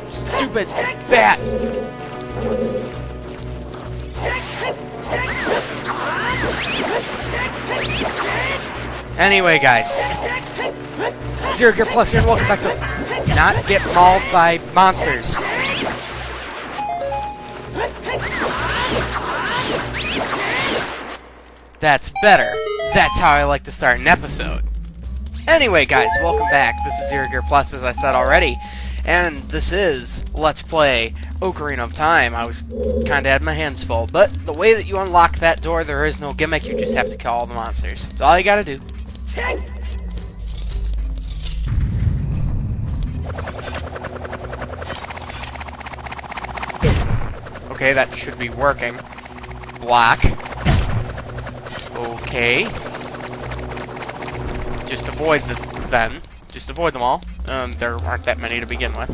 Stupid bat! Anyway, guys. Zero Gear Plus here, and welcome back to Not Get Mauled by Monsters. That's better. That's how I like to start an episode. Anyway, guys, welcome back. This is Zero Gear Plus, as I said already. And this is Let's Play Ocarina of Time. I was kind of had my hands full. But the way that you unlock that door, there is no gimmick. You just have to kill all the monsters. That's all you gotta do. Okay, that should be working. Block. Okay. Just avoid then. Just avoid them all. There aren't that many to begin with.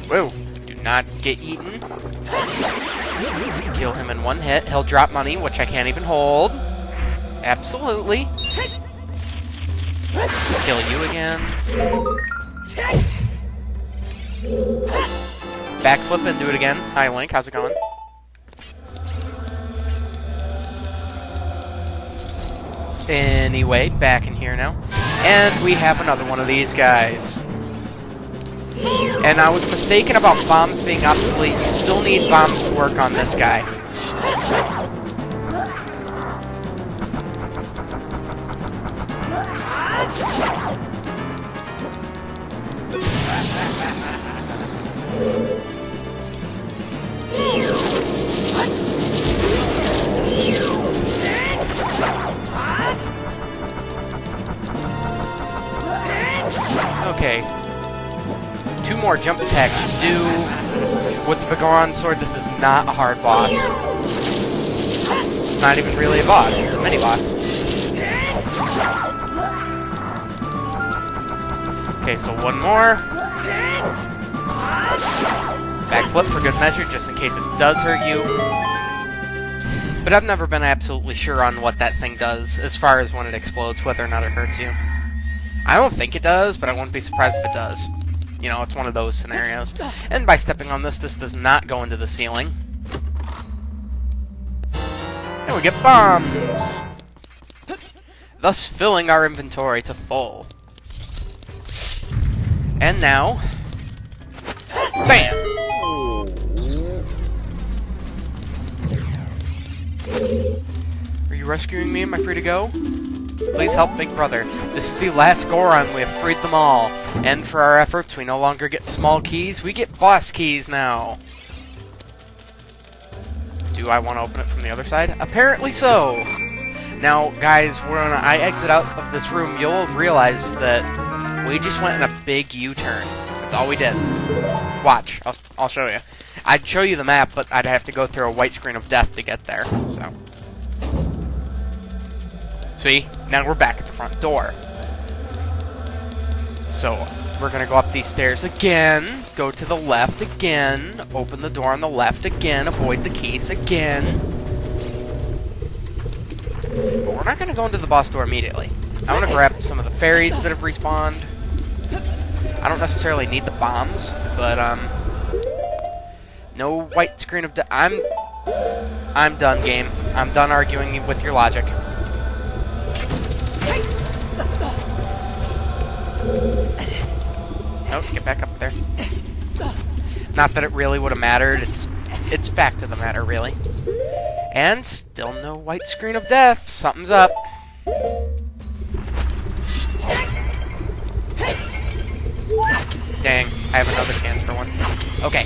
Whoa. Do not get eaten. Kill him in one hit. He'll drop money, which I can't even hold. Absolutely. Kill you again. Backflip and do it again. Hi, Link. How's it going? Anyway, back in here now. And we have another one of these guys. And I was mistaken about bombs being obsolete. You still need bombs to work on this guy. Okay. 2 more jump attacks should do. With the Vigoron sword, this is not a hard boss. It's not even really a boss. It's a mini-boss. Okay, so 1 more. Backflip for good measure, just in case it does hurt you. But I've never been absolutely sure on what that thing does, as far as when it explodes, whether or not it hurts you. I don't think it does, but I wouldn't be surprised if it does. You know, it's one of those scenarios. And by stepping on this, this does not go into the ceiling. And we get bombs! Thus filling our inventory to full. And now... BAM! Are you rescuing me? Am I free to go? Please help, big brother. This is the last Goron. We have freed them all. And for our efforts, we no longer get small keys. We get boss keys now. Do I want to open it from the other side? Apparently so. Now, guys, when I exit out of this room, you'll realize that we just went in a big U-turn. That's all we did. Watch. I'll show you. I'd show you the map, but I'd have to go through a white screen of death to get there. So... See? Now we're back at the front door. So, we're gonna go up these stairs again, go to the left again, open the door on the left again, avoid the keys again. But we're not gonna go into the boss door immediately. I wanna grab some of the fairies that have respawned. I don't necessarily need the bombs, but, no white screen of death. I'm done, game. I'm done arguing with your logic. Nope, get back up there. Not that it really would have mattered. It's fact of the matter, really. And still no white screen of death. Something's up. Dang, I have another chance for one. Okay.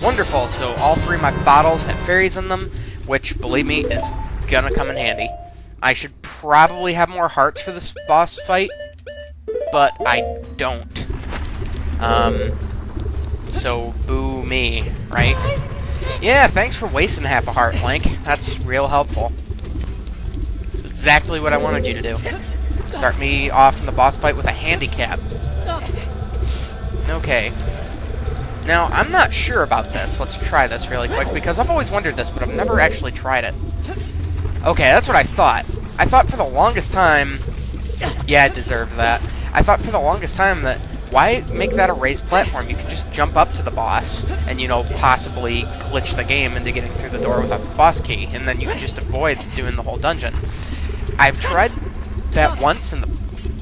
Wonderful. So all 3 of my bottles have fairies in them, which, believe me, is gonna come in handy. I should probably have more hearts for this boss fight, but I don't. So boo me, right? Yeah, thanks for wasting half a heart, Link. That's real helpful. It's exactly what I wanted you to do. Start me off in the boss fight with a handicap. Okay. Now, I'm not sure about this. Let's try this really quick, because I've always wondered this, but I've never actually tried it. Okay, that's what I thought. I thought for the longest time... Yeah, I deserved that. I thought for the longest time that Why make that a raised platform? You can just jump up to the boss and, you know, possibly glitch the game into getting through the door without the boss key, and then you can just avoid doing the whole dungeon. I've tried that once in the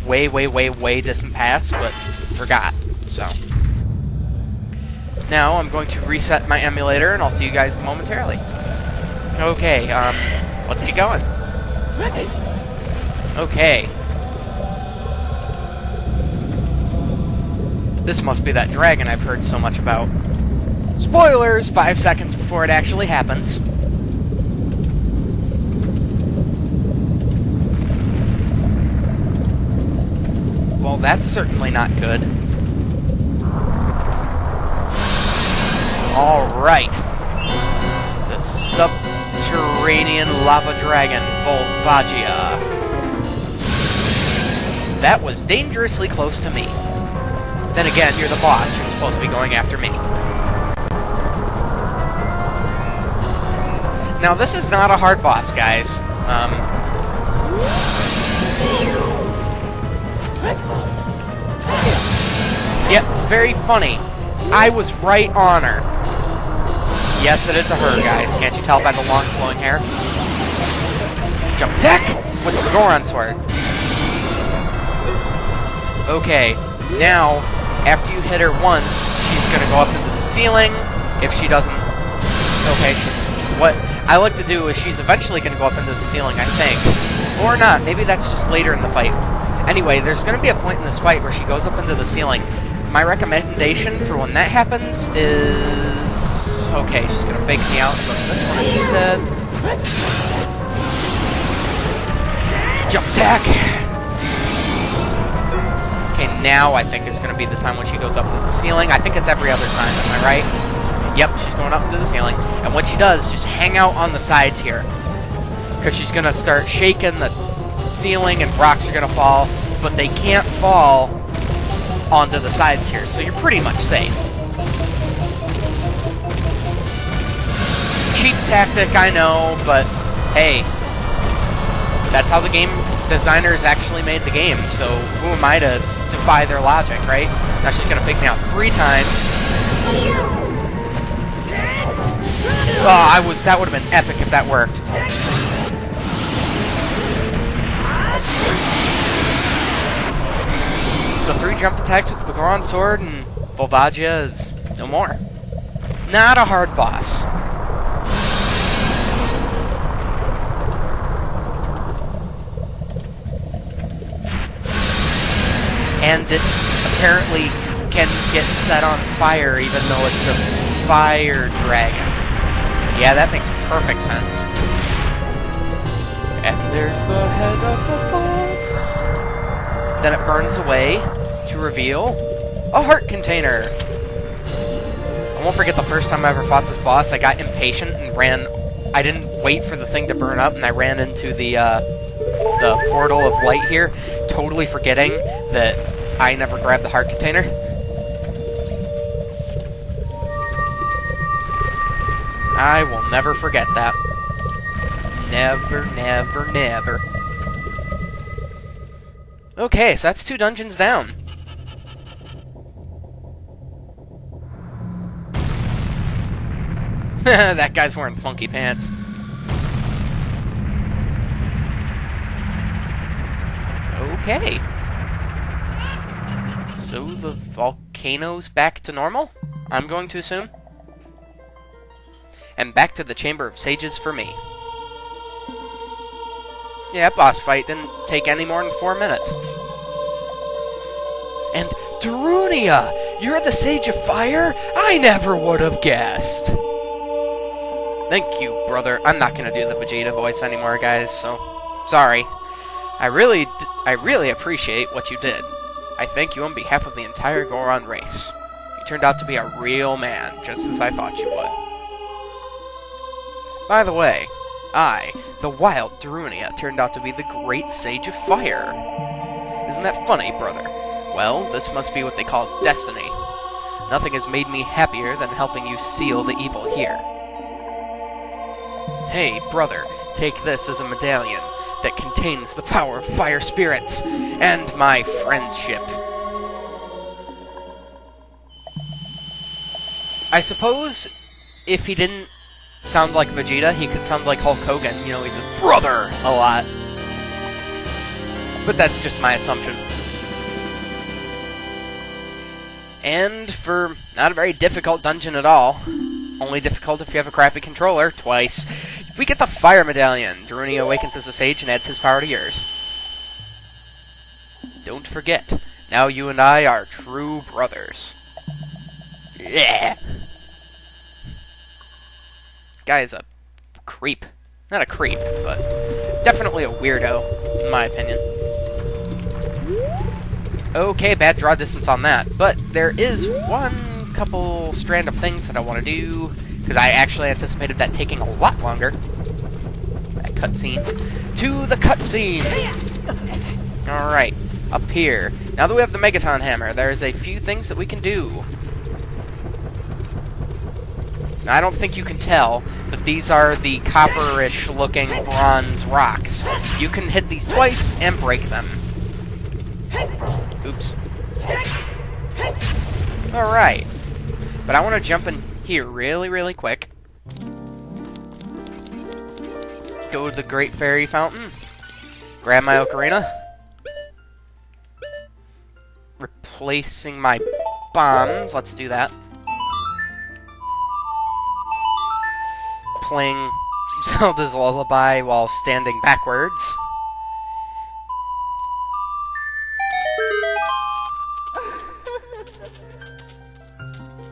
way distant past, but forgot, so. Now I'm going to reset my emulator, and I'll see you guys momentarily. Okay, let's get going. Okay. This must be that dragon I've heard so much about. Spoilers! 5 seconds before it actually happens. Well, that's certainly not good. Alright. The subterranean lava dragon, Volva. That was dangerously close to me. Then again, you're the boss. You're supposed to be going after me. Now, this is not a hard boss, guys. Yep, very funny. I was right on her. Yes, it is a her, guys. Can't you tell by the long flowing hair? Jump attack with the Goron sword. Okay, now, after you hit her once, she's going to go up into the ceiling. If she doesn't... Okay, what I like to do is she's eventually going to go up into the ceiling, I think. Or not, maybe that's just later in the fight. Anyway, there's going to be a point in this fight where she goes up into the ceiling. My recommendation for when that happens is... Okay, she's going to fake me out and go to this one instead. Jump attack! Okay, now I think is going to be the time when she goes up to the ceiling. I think it's every other time, am I right? Yep, she's going up to the ceiling. And what she does, just hang out on the sides here. Because she's going to start shaking the ceiling and rocks are going to fall. But they can't fall onto the sides here, so you're pretty much safe. Cheap tactic, I know, but hey. That's how the game designers actually made the game, so who am I to defy their logic, right? Now she's going to fake me out 3 times. Oh, that would have been epic if that worked. So 3 jump attacks with the Goron sword, and Volva is no more. Not a hard boss. And it apparently can get set on fire even though it's a fire dragon. Yeah, that makes perfect sense. And there's the head of the boss. Then it burns away to reveal a heart container. I won't forget the first time I ever fought this boss. I got impatient and ran. I didn't wait for the thing to burn up, and I ran into the portal of light here, totally forgetting that I never grabbed the heart container. I will never forget that. Never, never, never. Okay, so that's 2 dungeons down. That guy's wearing funky pants. Okay. So the volcano's back to normal, I'm going to assume. And back to the Chamber of Sages for me. Yeah, boss fight didn't take any more than 4 minutes. And Darunia! You're the Sage of Fire? I never would have guessed! Thank you, brother. I'm not going to do the Vegeta voice anymore, guys, so... Sorry. I really appreciate what you did. I thank you on behalf of the entire Goron race. You turned out to be a real man, just as I thought you would. By the way, I, the wild Darunia, turned out to be the great Sage of Fire. Isn't that funny, brother? Well, this must be what they call destiny. Nothing has made me happier than helping you seal the evil here. Hey, brother, take this as a medallion that contains the power of fire spirits and my friendship. I suppose if he didn't sound like Vegeta, he could sound like Hulk Hogan. You know, he's his brother a lot. But that's just my assumption. And for not a very difficult dungeon at all, only difficult if you have a crappy controller, twice, we get the Fire Medallion. Daruni awakens as a sage and adds his power to yours. Don't forget, now you and I are true brothers. Yeah! Guy is a creep. Not a creep, but definitely a weirdo, in my opinion. Okay, bad draw distance on that, but there is one couple strand of things that I want to do, because I actually anticipated that taking a lot longer. That cutscene. To the cutscene! Alright, up here. Now that we have the Megaton Hammer, there's a few things that we can do. Now, I don't think you can tell, but these are the copperish looking bronze rocks. You can hit these twice and break them. Oops. Alright. But I want to jump in here really, really quick. Go to the Great Fairy Fountain. Grab my Ocarina. Replacing my bombs. Let's do that. Playing Zelda's Lullaby while standing backwards.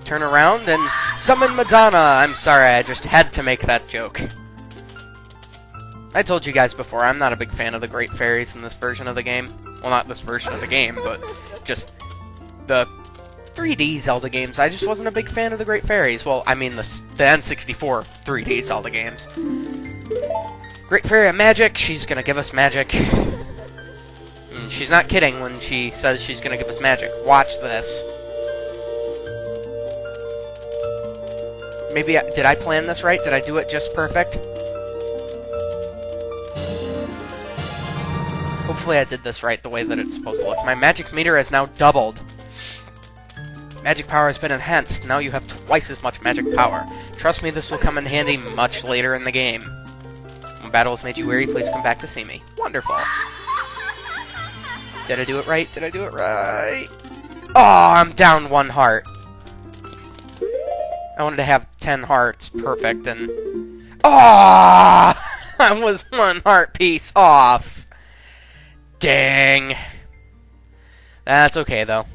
Turn around and summon Madonna! I'm sorry, I just had to make that joke. I told you guys before, I'm not a big fan of the Great Fairies in this version of the game. Well, not this version of the game, but just the 3D Zelda games. I just wasn't a big fan of the Great Fairies. Well, I mean the N64 3D Zelda games. Great Fairy of Magic, she's gonna give us magic. And she's not kidding when she says she's gonna give us magic. Watch this. Maybe, did I plan this right? Did I do it just perfect? Hopefully I did this right, the way that it's supposed to look. My magic meter has now doubled. Magic power has been enhanced. Now you have twice as much magic power. Trust me, this will come in handy much later in the game. When battle has made you weary, please come back to see me. Wonderful. Did I do it right? Did I do it right? Oh, I'm down 1 heart. I wanted to have 10 hearts. Perfect, and... Oh! I was 1 heart piece off. Dang. That's okay, though.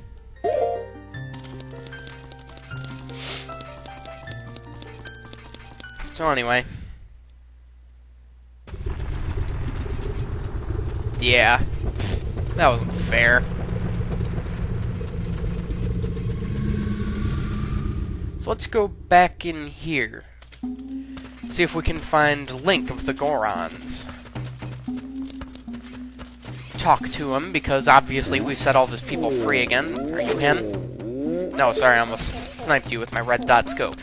So anyway. Yeah. That wasn't fair. So let's go back in here. See if we can find Link of the Gorons. Talk to him, because obviously we set all these people free again. Are you him? No, sorry, I almost sniped you with my red dot scope.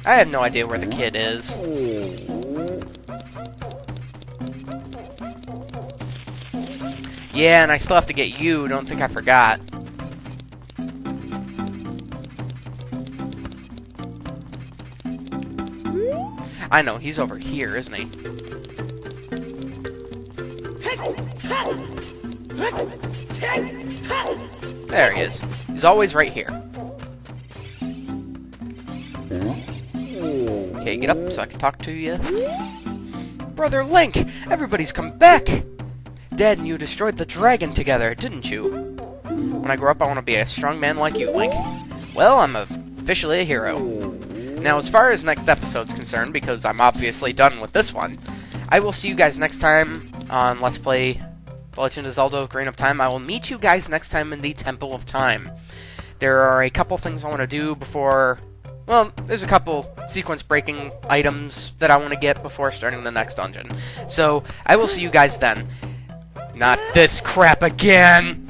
I have no idea where the kid is. Yeah, and I still have to get you, don't think I forgot. I know, he's over here, isn't he? There he is. He's always right here. Okay, get up so I can talk to you. Brother Link! Everybody's come back! Dad and you destroyed the dragon together, didn't you? When I grow up, I want to be a strong man like you, Link. Well, I'm officially a hero. Now, as far as next episode's concerned, because I'm obviously done with this one, I will see you guys next time on Let's Play The Legend of Zelda Ocarina of Time. I will meet you guys next time in the Temple of Time. There are a couple things I want to do before... Well, there's a couple sequence-breaking items that I want to get before starting the next dungeon. So, I will see you guys then. Not this crap again!